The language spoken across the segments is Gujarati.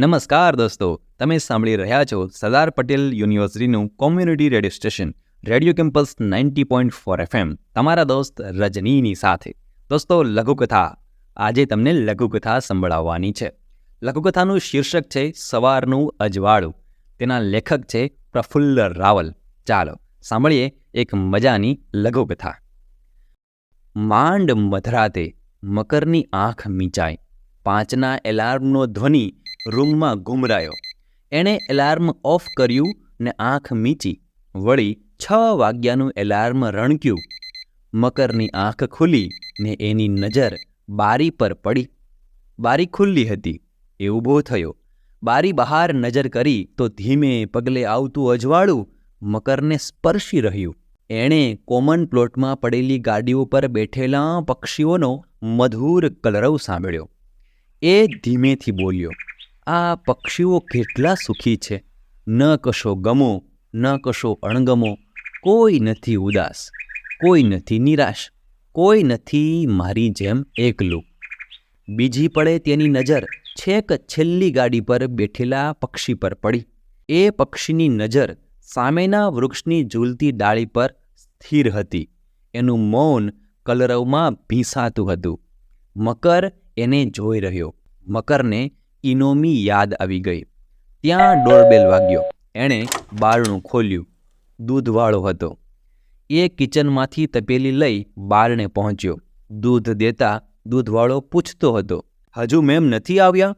નમસ્કાર દોસ્તો, તમે સાંભળી રહ્યા છો સરદાર પટેલ યુનિવર્સિટીનું community radio station radio campus 90.4 FM, તમારા દોસ્ત રજનીની સાથે. દોસ્તો, લઘુકથા. આજે તમને લઘુકથા સંભળાવવાની છે. લઘુકથાનું શીર્ષક છે સવારનું અજવાળું. તેના લેખક છે પ્રફુલ્લ રાવલ. ચાલો સાંભળીએ એક મજાની લઘુકથા. માંડ મધરાતે મકરની આંખ મીંચાઈ. 5ના એલાર્મનો ધ્વનિ રૂમમાં ઘૂમરાયો. એણે એલાર્મ ઓફ કર્યું ને આંખ મીંચી. વળી 6 વાગ્યાનું એલાર્મ રણક્યું. મકરની આંખ ખુલી ને એની નજર બારી પર પડી. બારી ખુલ્લી હતી. એ ઊભો થયો. બારી બહાર નજર કરી તો ધીમે પગલે આવતું અજવાળું મકરને સ્પર્શી રહ્યું. એણે કોમન પ્લોટમાં પડેલી ગાડીઓ પર બેઠેલા પક્ષીઓનો મધુર કલરવ સાંભળ્યો. એ ધીમેથી બોલ્યો, આ પક્ષીઓ કેટલા સુખી છે. ન કશો ગમો, ન કશો અણગમો. કોઈ નથી ઉદાસ, કોઈ નથી નિરાશ, કોઈ નથી મારી જેમ એકલું. બીજી પડે તેની નજર છેક છેલ્લી ગાડી પર બેઠેલા પક્ષી પર પડી. એ પક્ષીની નજર સામેના વૃક્ષની ઝૂલતી ડાળી પર સ્થિર હતી. એનું મૌન કલરવમાં ભીંસાતું હતું. મકર એને જોઈ રહ્યો. મકરને ઇનોમી યાદ આવી ગઈ. ત્યાં ડોરબેલ વાગ્યો. એણે બારણું ખોલ્યું. દૂધવાળો હતો. એ કિચનમાંથી તપેલી લઈ બારણે પહોંચ્યો. દૂધ દેતા દૂધવાળો પૂછતો હતો, હજુ મેમ નથી આવ્યા?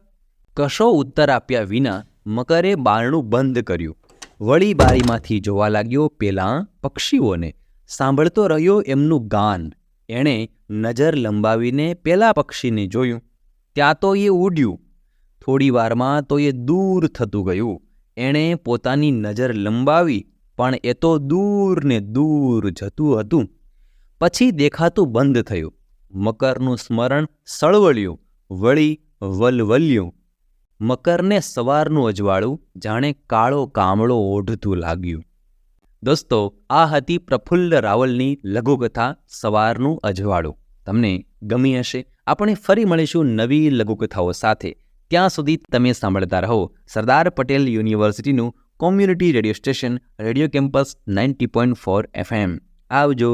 કશો ઉત્તર આપ્યા વિના મકરે બારણું બંધ કર્યું. વળી બારીમાંથી જોવા લાગ્યો પેલા પક્ષીઓને. સાંભળતો રહ્યો એમનું ગાન. એણે નજર લંબાવીને પેલા પક્ષીને જોયું. ત્યાં તો એ ઉડ્યું. થોડી વારમાં તો એ દૂર થતું ગયું. એણે પોતાની નજર લંબાવી, પણ એ તો દૂર ને દૂર જતું હતું. પછી દેખાતું બંધ થયું. મકરનું સ્મરણ સળવળ્યું, વળી વલવલ્યું. મકરને સવારનું અજવાળું જાણે કાળો કામળો ઓઢતું લાગ્યું. દોસ્તો, આ હતી પ્રફુલ્લ રાવલની લઘુકથા સવારનું અજવાળું. તમને ગમી હશે. આપણે ફરી મળીશું નવી લઘુકથાઓ સાથે. ત્યાં સુધી તમે સાંભળતા રહો સરદાર પટેલ યુનિવર્સિટીનું community radio station radio campus 90.4 FM. આવજો.